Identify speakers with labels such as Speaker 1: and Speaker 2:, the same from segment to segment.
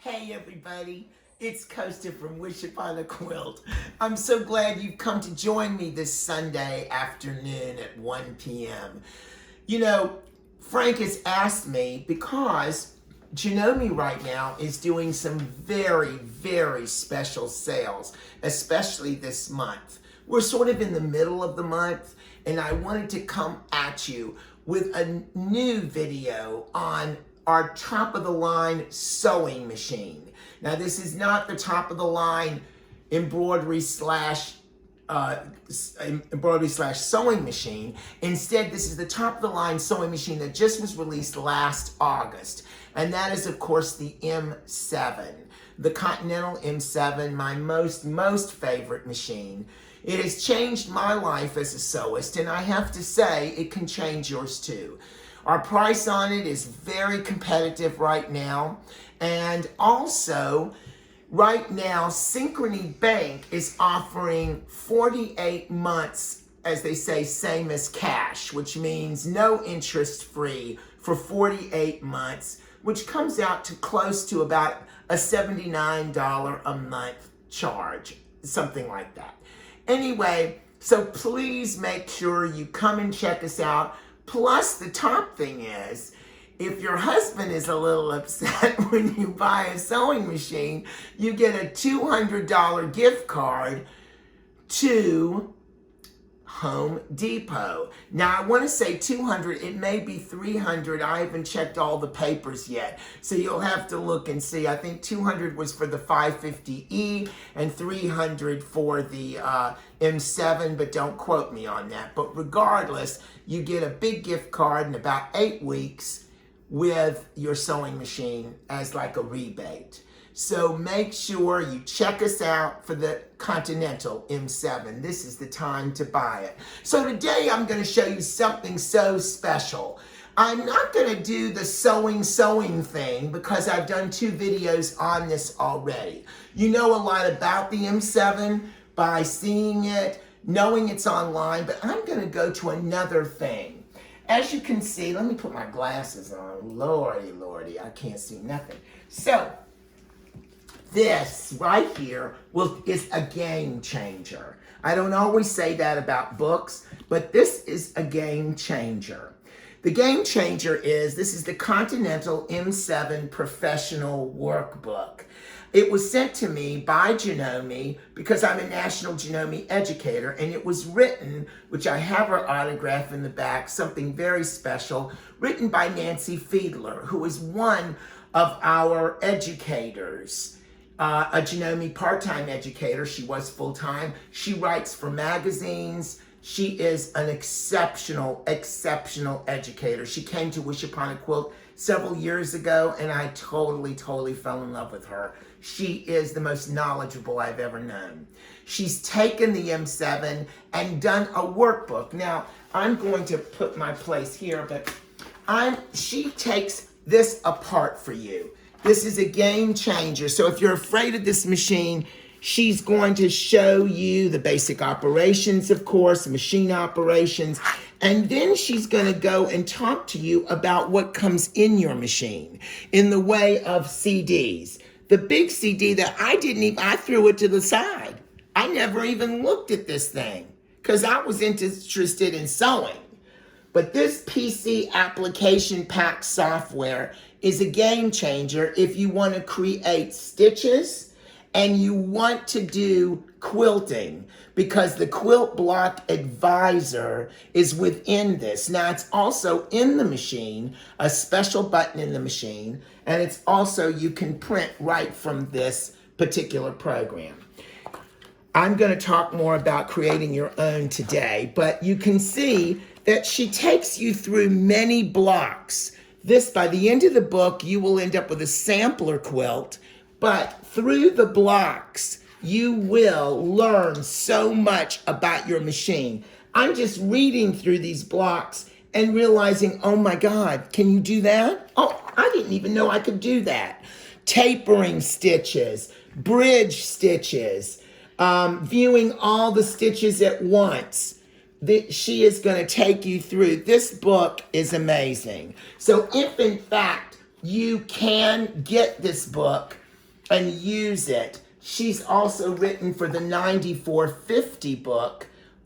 Speaker 1: Hey everybody, it's Costa from Wishuponaquilt. I'm so glad you've come to join me this Sunday afternoon at 1 p.m. You know, Frank has asked me because Janome right now is doing some very, very special sales, especially this month. We're sort of in the middle of the month, and I wanted to come at you with a new video on our top-of-the-line sewing machine. Now, this is not the top-of-the-line embroidery slash sewing machine. Instead, this is the top-of-the-line sewing machine that just was released last August. And that is, of course, the M7. The Continental M7, my most favorite machine. It has changed my life as a sewist, and I have to say, it can change yours too. Our price on it is very competitive right now. And also, right now, Synchrony Bank is offering 48 months, as they say, same as cash, which means no interest free for 48 months, which comes out to close to about a $79 a month charge, something like that. Anyway, so please make sure you come and check us out. Plus, the top thing is, if your husband is a little upset when you buy a sewing machine, you get a $200 gift card to Home Depot. Now, I want to say 200, it may be 300. I haven't checked all the papers yet, so you'll have to look and see. I think 200 was for the 550E and 300 for the M7, but don't quote me on that. But regardless, you get a big gift card in about 8 weeks with your sewing machine as like a rebate. So make sure you check us out for the Continental M7. This is the time to buy it. So today I'm going to show you something so special. I'm not going to do the sewing thing because I've done 2 videos on this already. You know a lot about the M7 by seeing it, knowing it's online, but I'm going to go to another thing. As you can see, let me put my glasses on. Lordy, I can't see nothing. So, this right here is a game changer. I don't always say that about books, but this is a game changer. The game changer is, this is the Continental M7 Professional Workbook. It was sent to me by Janome because I'm a national Janome educator, and it was written, which I have her autograph in the back, something very special, written by Nancy Fiedler, who is one of our educators. A Janome part-time educator. She was full-time. She writes for magazines. She is an exceptional educator. She came to Wishuponaquilt several years ago, and I totally fell in love with her. She is the most knowledgeable I've ever known. She's taken the M7 and done a workbook. Now, I'm going to put my place here, but she takes this apart for you. This is a game changer. So if you're afraid of this machine, she's going to show you the basic operations, of course, machine operations, and then she's going to go and talk to you about what comes in your machine in the way of CDs. The big CD that I threw it to the side. I never even looked at this thing because I was interested in sewing. But this PC application pack software is a game changer if you want to create stitches and you want to do quilting, because the Quilt Block Advisor is within this. Now, it's also in the machine, a special button in the machine, and it's also, you can print right from this particular program. I'm going to talk more about creating your own today, but you can see that she takes you through many blocks. This, by the end of the book, you will end up with a sampler quilt, but through the blocks, you will learn so much about your machine. I'm just reading through these blocks and realizing, oh my God, can you do that? Oh, I didn't even know I could do that. Tapering stitches, bridge stitches, viewing all the stitches at once. She is going to take you through. This book is amazing. So if in fact you can get this book and use it. She's also written for the 9450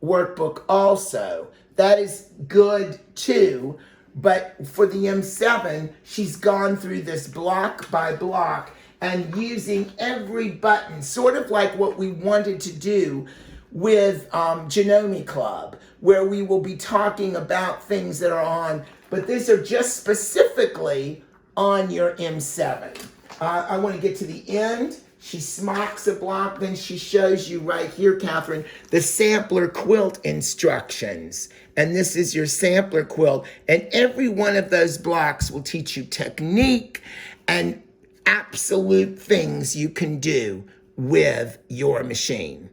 Speaker 1: workbook also. That is good too, but for the M7, she's gone through this block by block and using every button, sort of like what we wanted to do with Janome Club, where we will be talking about things that are on, but these are just specifically on your M7. I want to get to the end. She smocks a block, then she shows you right here, Catherine, the sampler quilt instructions. And this is your sampler quilt. And every one of those blocks will teach you technique and absolute things you can do with your machine.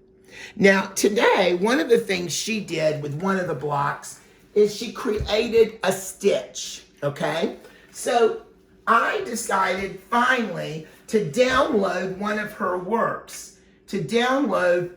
Speaker 1: Now, today, one of the things she did with one of the blocks is she created a stitch, okay? So I decided finally to download one of her works, to download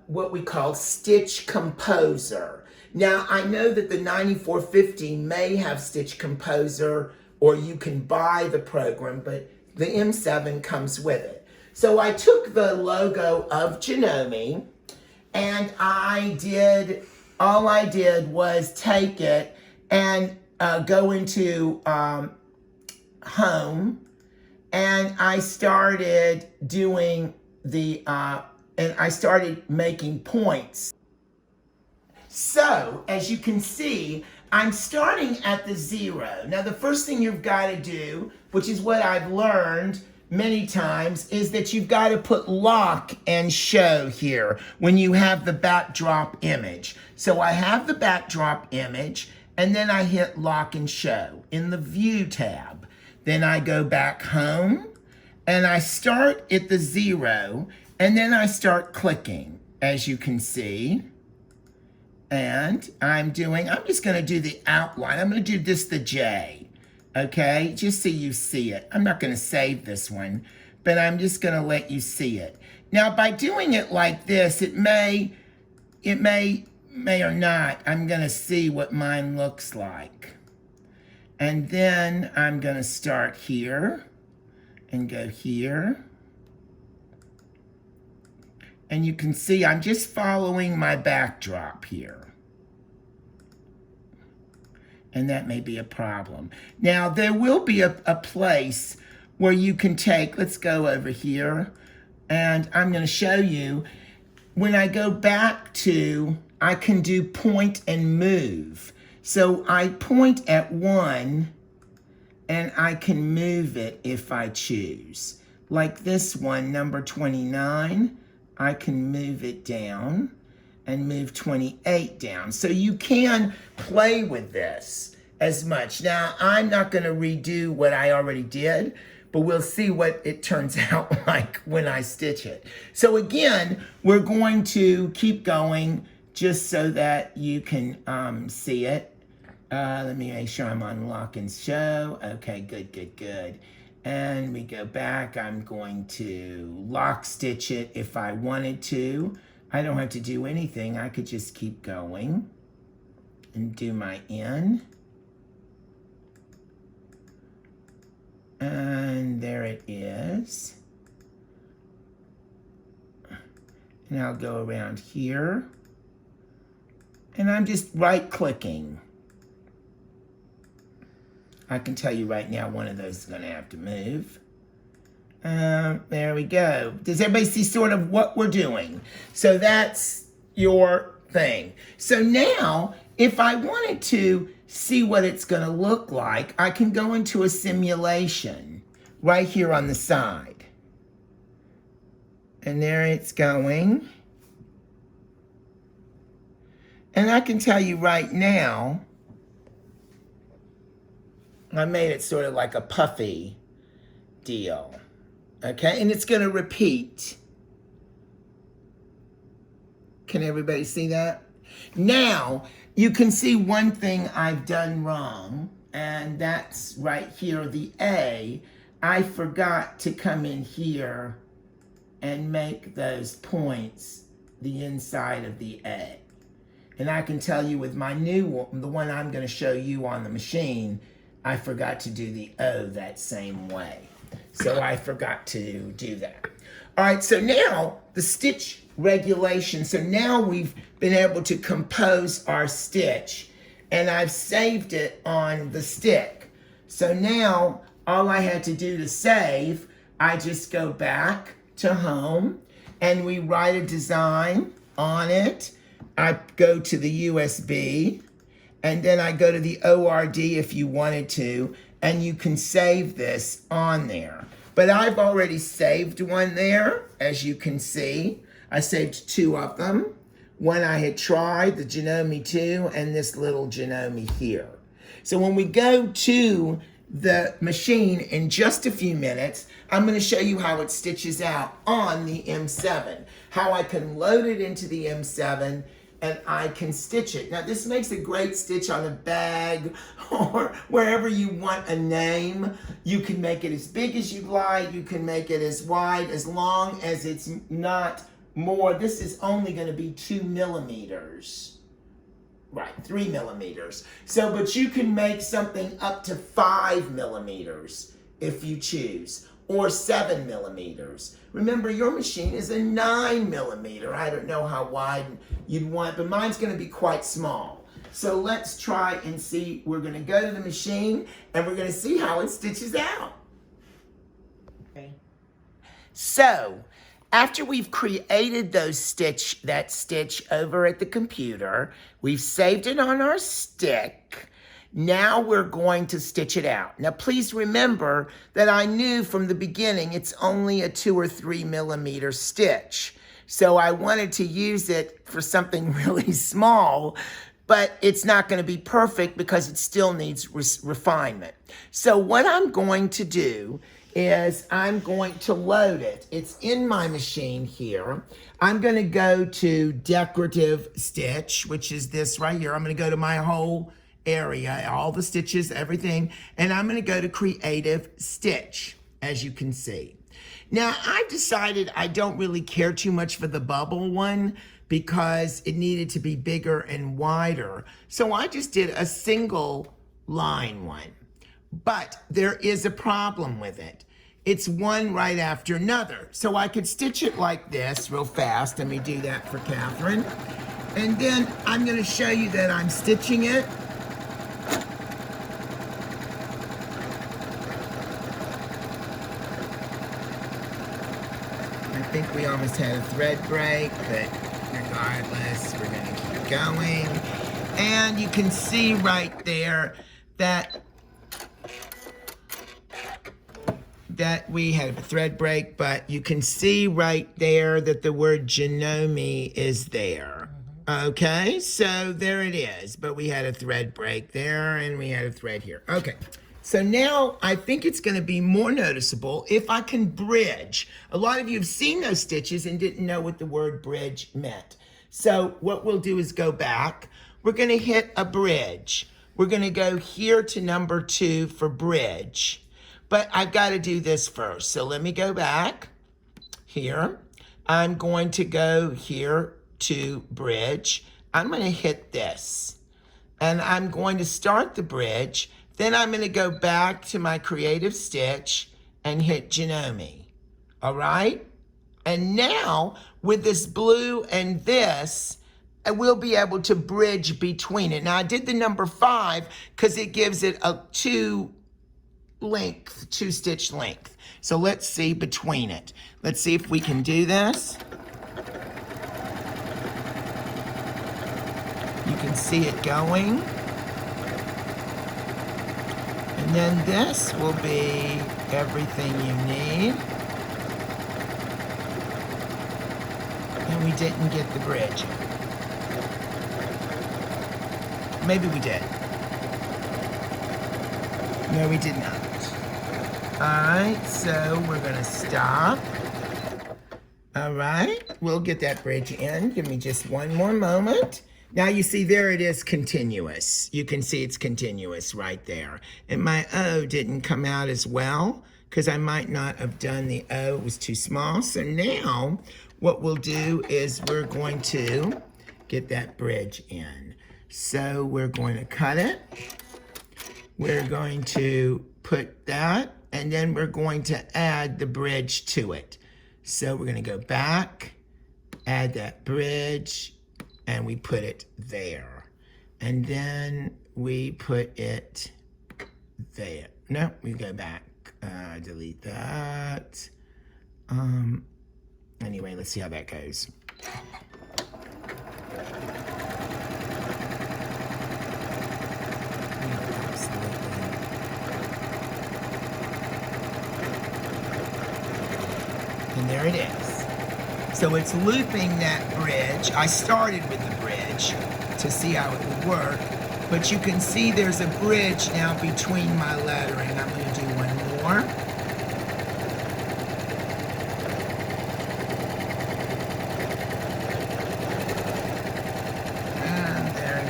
Speaker 1: what we call Stitch Composer. Now, I know that the 9450 may have Stitch Composer, or you can buy the program, but the M7 comes with it. So I took the logo of Janome, and all I did was take it and go into home, and I started doing and I started making points. So, as you can see, I'm starting at the 0. Now, the first thing you've got to do, which is what I've learned many times, is that you've got to put lock and show here when you have the backdrop image. So I have the backdrop image, and then I hit lock and show in the view tab. Then I go back home, and I start at the 0, and then I start clicking, as you can see. And I'm just going to do the outline. I'm going to do this, the J, okay? Just so you see it. I'm not going to save this one, but I'm just going to let you see it. Now, by doing it like this, it may or not, I'm going to see what mine looks like. And then I'm going to start here and go here. And you can see I'm just following my backdrop here. And that may be a problem. Now, there will be a place where you can take, let's go over here, and I'm going to show you, when I go back to, I can do point and move. So I point at 1, and I can move it if I choose. Like this one, number 29, I can move it down and move 28 down. So you can play with this as much. Now, I'm not going to redo what I already did, but we'll see what it turns out like when I stitch it. So again, we're going to keep going just so that you can see it. Let me make sure I'm on lock and show. Okay, good. And we go back. I'm going to lock stitch it if I wanted to. I don't have to do anything. I could just keep going and do my in. And there it is. And I'll go around here. And I'm just right clicking. I can tell you right now one of those is going to have to move. There we go. Does everybody see sort of what we're doing? So that's your thing. So now, if I wanted to see what it's going to look like, I can go into a simulation right here on the side. And there it's going. And I can tell you right now, I made it sort of like a puffy deal. Okay, and it's going to repeat. Can everybody see that? Now, you can see one thing I've done wrong, and that's right here, the A. I forgot to come in here and make those points the inside of the A. And I can tell you with my new one, the one I'm going to show you on the machine, I forgot to do the O that same way. So I forgot to do that. All right, so now the stitch regulation. So now we've been able to compose our stitch, and I've saved it on the stick. So now all I had to do to save, I just go back to home and we write a design on it. I go to the USB and then I go to the ORD if you wanted to, and you can save this on there. But I've already saved one there, as you can see. I saved 2 of them. One I had tried, the Janome 2, and this little Janome here. So when we go to the machine in just a few minutes, I'm going to show you how it stitches out on the M7, how I can load it into the M7 and I can stitch it. Now this makes a great stitch on a bag or wherever you want a name. You can make it as big as you like, you can make it as wide, as long as it's not more. This is only going to be 2 millimeters. Right, 3 millimeters. So, but you can make something up to 5 millimeters if you choose, or 7 millimeters. Remember, your machine is a 9 millimeter. I don't know how wide you'd want, but mine's gonna be quite small. So let's try and see. We're gonna go to the machine and we're gonna see how it stitches out. Okay. So, after we've created that stitch over at the computer, we've saved it on our stick. Now we're going to stitch it out. Now please remember that I knew from the beginning it's only a 2 or 3 millimeter stitch. So I wanted to use it for something really small, but it's not going to be perfect because it still needs refinement. So what I'm going to do is I'm going to load it. It's in my machine here. I'm going to go to decorative stitch, which is this right here. I'm going to go to my whole area, all the stitches, everything, and I'm going to go to creative stitch, as you can see. Now I decided I don't really care too much for the bubble one because it needed to be bigger and wider. So I just did a single line one. But there is a problem with it. It's one right after another. So I could stitch it like this real fast. Let me do that for Catherine. And then I'm going to show you that I'm stitching it. I think we almost had a thread break, but regardless, we're going to keep going. And you can see right there that we had a thread break, but you can see right there that the word Janome is there. Okay, so there it is, but we had a thread break there and we had a thread here. Okay, so now I think it's going to be more noticeable if I can bridge. A lot of you have seen those stitches and didn't know what the word bridge meant. So what we'll do is go back. We're going to hit a bridge. We're going to go here to number 2 for bridge. But I've got to do this first. So let me go back here. I'm going to go here to bridge. I'm going to hit this. And I'm going to start the bridge. Then I'm going to go back to my creative stitch and hit Janome. All right? And now with this blue and this, I will be able to bridge between it. Now I did the number 5 because it gives it a 2 stitch length. So let's see between it. Let's see if we can do this. You can see it going. And then this will be everything you need. And we didn't get the bridge. Maybe we did. No, we did not. All right, so we're gonna stop. All right, we'll get that bridge in. Give me just one more moment. Now you see there it is continuous. You can see it's continuous right there. And my O didn't come out as well because I might not have done the O, it was too small. So now what we'll do is we're going to get that bridge in. So we're going to cut it. we're going to put that, and then we're going to add the bridge to it. So we're going to go back, add that bridge, and we put it there. And then we put it there. No, we go back, delete that. Anyway, let's see how that goes. And there it is. So it's looping that bridge. I started with the bridge to see how it would work, but you can see there's a bridge now between my lettering. I'm going to do one more. And there it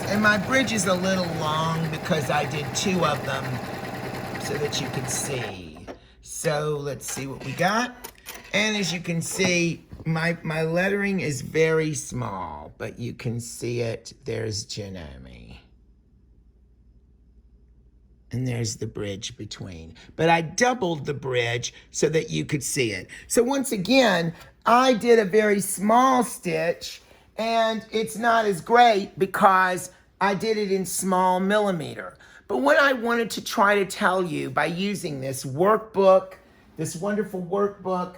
Speaker 1: is. And my bridge is a little long because I did 2 of them so that you could see. So let's see what we got. And as you can see, my lettering is very small, but you can see it. There's Janome. And there's the bridge between. But I doubled the bridge so that you could see it. So once again, I did a very small stitch, and it's not as great because I did it in small millimeter. But what I wanted to try to tell you by using this workbook, this wonderful workbook,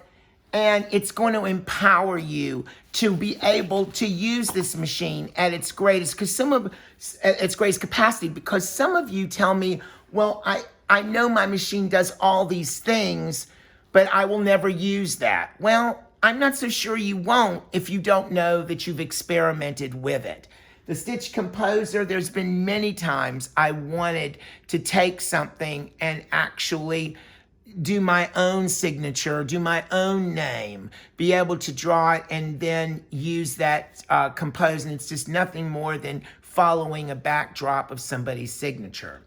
Speaker 1: and it's going to empower you to be able to use this machine at its greatest, its greatest capacity, because some of you tell me, well, I know my machine does all these things, but I will never use that. Well, I'm not so sure you won't if you don't know that you've experimented with it. The Stitch Composer, there's been many times I wanted to take something and actually do my own signature, do my own name, be able to draw it and then use that compose. And it's just nothing more than following a backdrop of somebody's signature.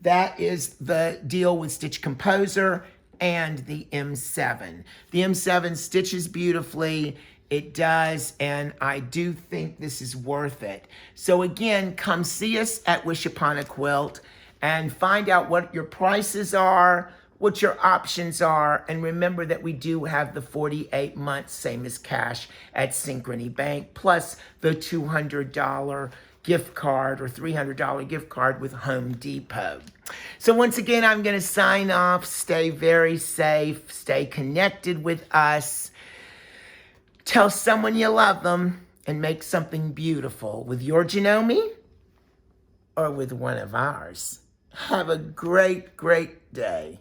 Speaker 1: That is the deal with Stitch Composer and the M7. The M7 stitches beautifully. It does, and I do think this is worth it. So again, come see us at wishuponaquilt and find out what your prices are, what your options are, and remember that we do have the 48 months, same as cash at Synchrony Bank, plus the $200 gift card or $300 gift card with Home Depot. So once again, I'm gonna sign off. Stay very safe, stay connected with us. Tell someone you love them and make something beautiful with your Janome or with one of ours. Have a great, great day.